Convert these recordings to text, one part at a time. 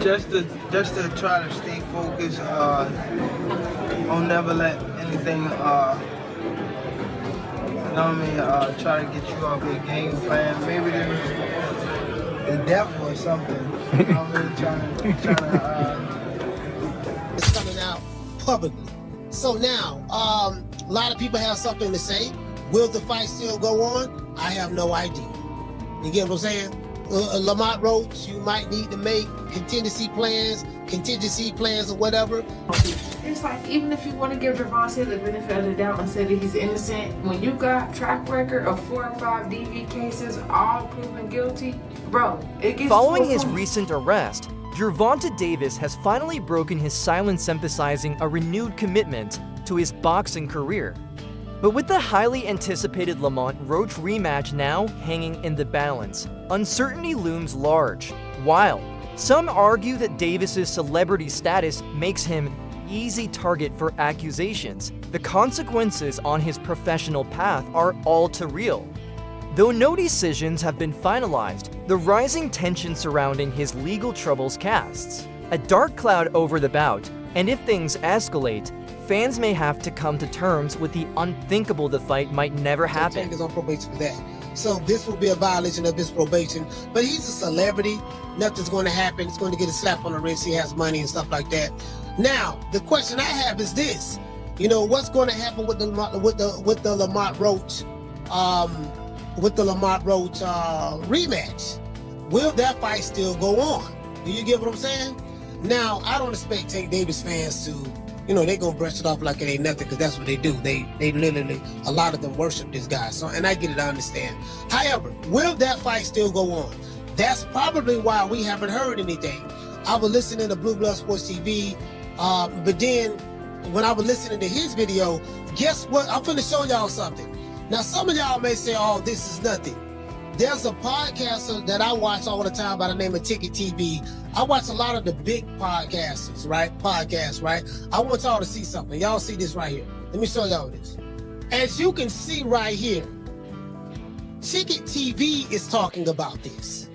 Just to try to stay focused. I'll never let anything try to get you off your game plan. Maybe the devil or something. I'm really trying to. It's coming out publicly. So now, a lot of people have something to say. Will the fight still go on? I have no idea. You get what I'm saying? Lamont Roach, you might need to make contingency plans or whatever. It's like, even if you want to give Gervonta the benefit of the doubt and say that he's innocent, when you got track record of 4 or 5 DV cases, all proven guilty, bro, it gets Following his recent arrest, Gervonta Davis has finally broken his silence, emphasizing a renewed commitment to his boxing career. But with the highly anticipated Lamont Roach rematch now hanging in the balance, uncertainty looms large. While some argue that Davis's celebrity status makes him easy target for accusations, the consequences on his professional path are all too real. Though no decisions have been finalized, the rising tension surrounding his legal troubles casts a dark cloud over the bout, and if things escalate, fans may have to come to terms with the unthinkable the fight might never happen. Tank is on probation for that. So this will be a violation of his probation. But he's a celebrity. Nothing's going to happen. He's going to get a slap on the wrist. He has money and stuff like that. Now, the question I have is this. You know, what's going to happen with the Lamont Roach rematch? Will that fight still go on? Do you get what I'm saying? Now, I don't expect Tank Davis fans to, you know, they're going to brush it off like it ain't nothing, because that's what they do. They literally, a lot of them worship this guy. So, and I get it, I understand. However, will that fight still go on? That's probably why we haven't heard anything. I was listening to Blue Blood Sports TV, but then when I was listening to his video, guess what? I'm finna show y'all something. Now, some of y'all may say, oh, this is nothing. There's a podcaster that I watch all the time by the name of Ticket TV. I watch a lot of the big podcasters, right? Podcasts, right? I want y'all to see something. Y'all see this right here. Let me show y'all this. As you can see right here, Ticket TV is talking about this.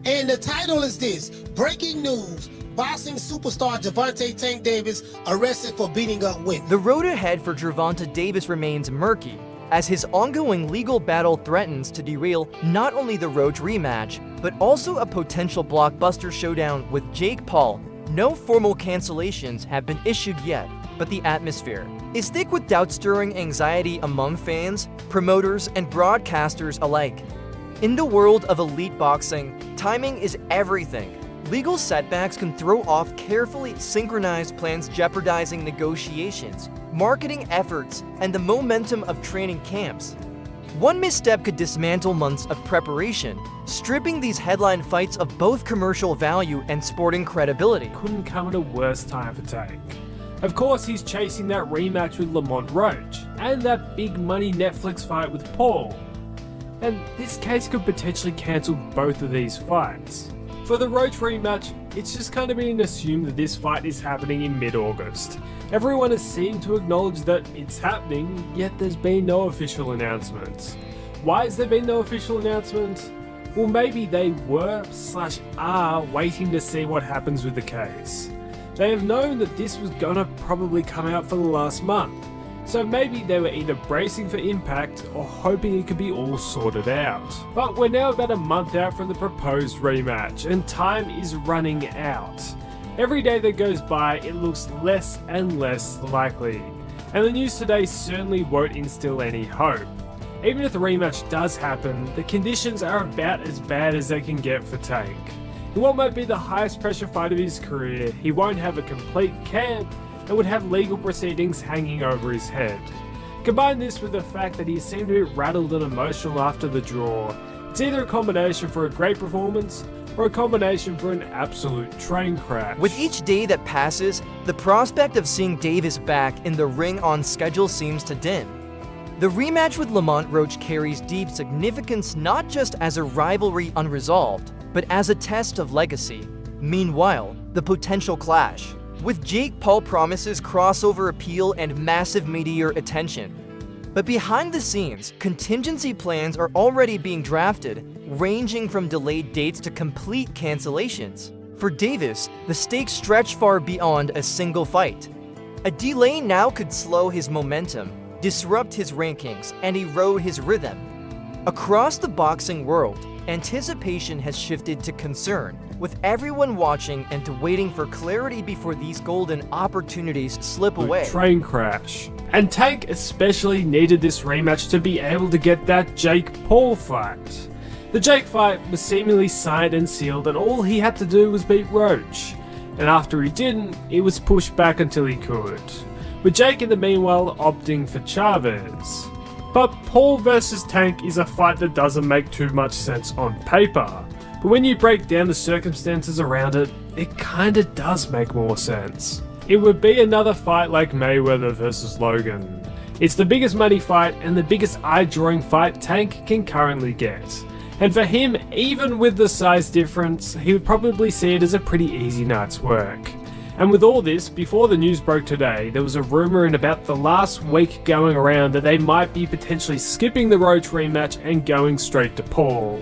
And the title is this: Breaking News, boxing superstar Gervonta Tank Davis arrested for beating up women. The road ahead for Gervonta Davis remains murky, as his ongoing legal battle threatens to derail not only the Roach rematch, but also a potential blockbuster showdown with Jake Paul. No formal cancellations have been issued yet, but the atmosphere is thick with doubt-stirring anxiety among fans, promoters, and broadcasters alike. In the world of elite boxing, timing is everything. Legal setbacks can throw off carefully synchronized plans, jeopardizing negotiations, marketing efforts, and the momentum of training camps. One misstep could dismantle months of preparation, stripping these headline fights of both commercial value and sporting credibility. Couldn't come at a worse time for Tank. Of course, he's chasing that rematch with Lamont Roach, and that big money Netflix fight with Paul. And this case could potentially cancel both of these fights. For the Roach rematch, it's just kind of been assumed that this fight is happening in mid-August. Everyone has seemed to acknowledge that it's happening, yet there's been no official announcements. Why has there been no official announcement? Well, maybe they were/are waiting to see what happens with the case. They have known that this was gonna probably come out for the last month, so maybe they were either bracing for impact or hoping it could be all sorted out. But we're now about a month out from the proposed rematch, and time is running out. Every day that goes by, it looks less and less likely, and the news today certainly won't instill any hope. Even if the rematch does happen, the conditions are about as bad as they can get for Tank. In what might be the highest pressure fight of his career, he won't have a complete camp and would have legal proceedings hanging over his head. Combine this with the fact that he seemed to be rattled and emotional after the draw, it's either a combination for a great performance or a combination for an absolute train crash. With each day that passes, the prospect of seeing Davis back in the ring on schedule seems to dim. The rematch with Lamont Roach carries deep significance, not just as a rivalry unresolved, but as a test of legacy. Meanwhile, the potential clash with Jake Paul promises crossover appeal and massive media attention. But behind the scenes, contingency plans are already being drafted, ranging from delayed dates to complete cancellations. For Davis, the stakes stretch far beyond a single fight. A delay now could slow his momentum, disrupt his rankings, and erode his rhythm. Across the boxing world, anticipation has shifted to concern, with everyone watching and waiting for clarity before these golden opportunities slip away. Train crash. And Tank especially needed this rematch to be able to get that Jake Paul fight. The Jake fight was seemingly signed and sealed, and all he had to do was beat Roach. And after he didn't, it was pushed back until he could, with Jake in the meanwhile opting for Chavez. But Paul versus Tank is a fight that doesn't make too much sense on paper, but when you break down the circumstances around it, it kinda does make more sense. It would be another fight like Mayweather versus Logan. It's the biggest money fight and the biggest eye-drawing fight Tank can currently get. And for him, even with the size difference, he would probably see it as a pretty easy night's work. And with all this, before the news broke today, there was a rumour in about the last week going around that they might be potentially skipping the Roach rematch and going straight to Paul.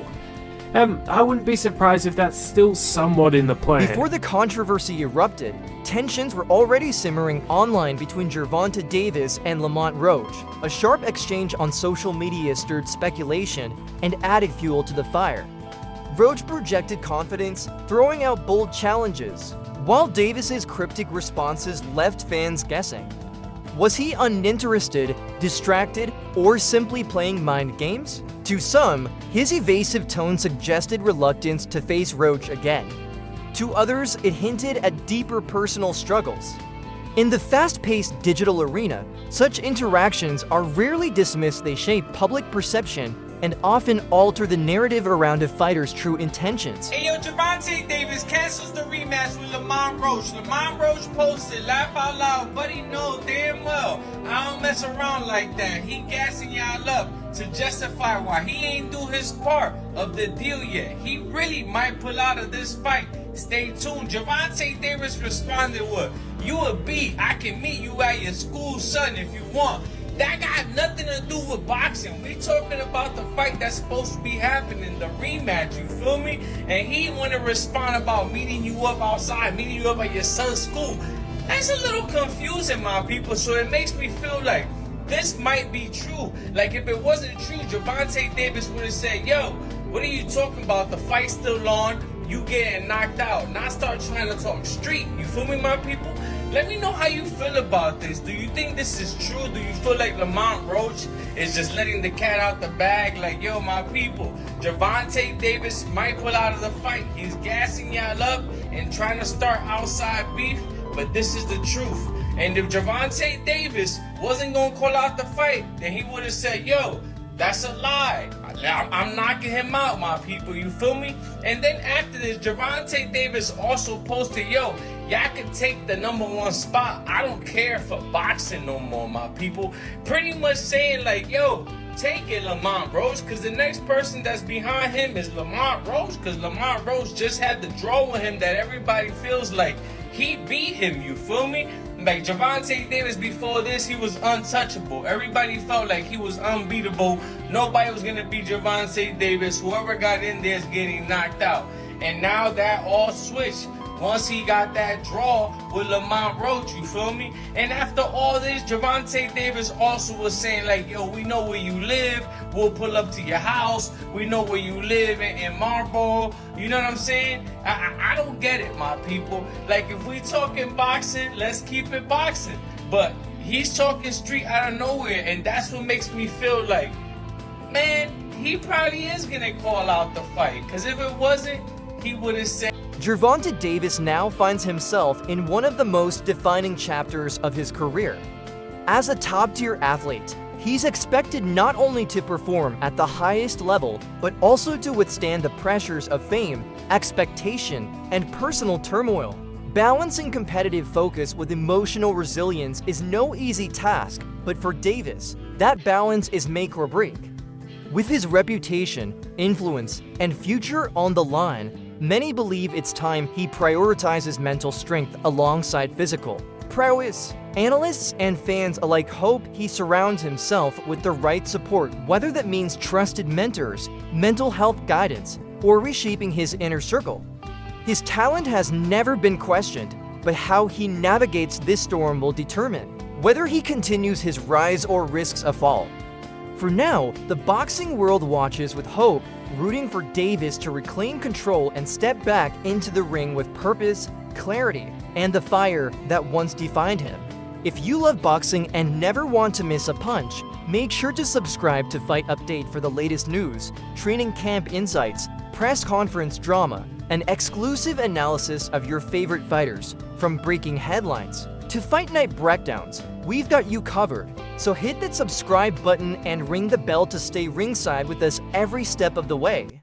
I wouldn't be surprised if that's still somewhat in the plan. Before the controversy erupted, tensions were already simmering online between Gervonta Davis and Lamont Roach. A sharp exchange on social media stirred speculation and added fuel to the fire. Roach projected confidence, throwing out bold challenges, while Davis's cryptic responses left fans guessing. Was he uninterested, distracted, or simply playing mind games? To some, his evasive tone suggested reluctance to face Roach again. To others, it hinted at deeper personal struggles. In the fast-paced digital arena, such interactions are rarely dismissed. They shape public perception and often alter the narrative around a fighter's true intentions. Hey yo, Gervonta Davis cancels the rematch with Lamont Roach. Lamont Roach posted, laugh out loud, buddy know damn well I don't mess around like that. He gassing y'all up to justify why he ain't do his part of the deal yet. He really might pull out of this fight. Stay tuned. Gervonta Davis responded with, you a B, I can meet you at your school, son, if you want. That got nothing to do with boxing. We talking about the fight that's supposed to be happening, the rematch, you feel me? And he want to respond about meeting you up outside, meeting you up at your son's school. That's a little confusing, my people, so it makes me feel like this might be true. Like, if it wasn't true, Gervonta Davis would have said, yo, what are you talking about? The fight's still on, you getting knocked out. Not start trying to talk street, you feel me, my people? Let me know how you feel about this. Do you think this is true? Do you feel like Lamont Roach is just letting the cat out the bag? Like, yo, my people, Gervonta Davis might pull out of the fight. He's gassing y'all up and trying to start outside beef, but this is the truth. And if Gervonta Davis wasn't going to call out the fight, then he would have said, yo, that's a lie. I'm knocking him out, my people. You feel me? And then after this, Gervonta Davis also posted, yo, y'all can take the #1 spot. I don't care for boxing no more, my people. Pretty much saying like, yo, take it, Lamont Roach, because the next person that's behind him is Lamont Roach, because Lamont Roach just had the draw with him that everybody feels like he beat him, you feel me? Like Gervonta Davis before this, he was untouchable. Everybody felt like he was unbeatable. Nobody was gonna beat Gervonta Davis. Whoever got in there is getting knocked out. And now that all switched once he got that draw with Lamont Roach, you feel me? And after all this, Gervonta Davis also was saying like, yo, we know where you live. We'll pull up to your house. We know where you live in Marlboro. You know what I'm saying? I don't get it, my people. Like, if we talking boxing, let's keep it boxing. But he's talking street out of nowhere, and that's what makes me feel like, man, he probably is gonna call out the fight. Because if it wasn't, he would have said. Gervonta Davis now finds himself in one of the most defining chapters of his career. As a top-tier athlete, he's expected not only to perform at the highest level, but also to withstand the pressures of fame, expectation, and personal turmoil. Balancing competitive focus with emotional resilience is no easy task, but for Davis, that balance is make or break. With his reputation, influence, and future on the line, many believe it's time he prioritizes mental strength alongside physical prowess. Analysts and fans alike hope he surrounds himself with the right support, whether that means trusted mentors, mental health guidance, or reshaping his inner circle. His talent has never been questioned, but how he navigates this storm will determine whether he continues his rise or risks a fall. For now, the boxing world watches with hope, rooting for Davis to reclaim control and step back into the ring with purpose, clarity, and the fire that once defined him. If you love boxing and never want to miss a punch, make sure to subscribe to Fight Update for the latest news, training camp insights, press conference drama, and exclusive analysis of your favorite fighters. From breaking headlines to fight night breakdowns, we've got you covered. So hit that subscribe button and ring the bell to stay ringside with us every step of the way.